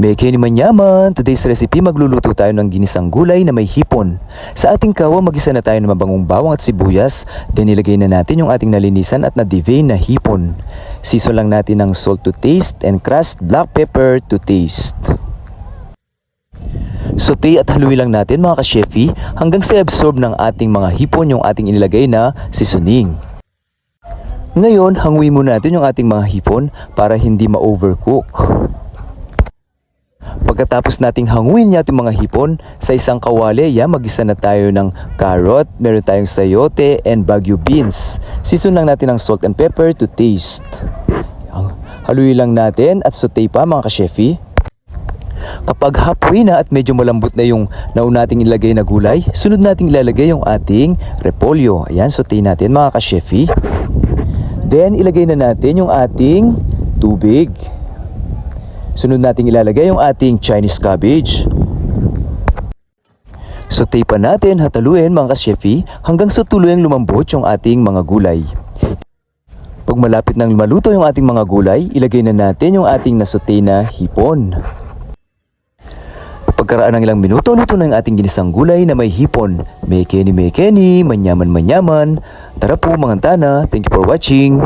Meke ni manyaman, today's recipe magluluto tayo ng ginisang gulay na may hipon. Sa ating kawa magisa na tayo ng mabangong bawang at sibuyas, then ilagay na natin yung ating nalinisan at na-devein na hipon. Season lang natin ng salt to taste and crushed black pepper to taste. Saute at haluin lang natin mga ka-chefy hanggang sa absorb ng ating mga hipon yung ating inilagay na seasoning. Ngayon, hanguin muna natin yung ating mga hipon para hindi ma-overcook. Pagkatapos nating hanguin natin mga hipon, sa isang kawali, magisa na tayo ng carrot, meron tayong sayote and Baguio beans. Season lang natin ng salt and pepper to taste. Haluin lang natin at saute pa mga ka-chefy. Kapag halfway na at medyo malambot na yung nauna nating ilagay na gulay, sunod nating ilalagay yung ating repolyo. Ayan, saute natin mga ka-chefy. Then ilagay na natin yung ating tubig. Sunod nating ilalagay yung ating Chinese cabbage. Saute pa natin, hataluin mga ka-chefy hanggang sa tuluyang lumambot yung ating mga gulay. Pag malapit nang maluto yung ating mga gulay, ilagay na natin yung ating nasaute na hipon. Pagkaraan ng ilang minuto, luto na yung ating ginisang gulay na may hipon. Meke ni, manyaman. Tara po mga tana, thank you for watching.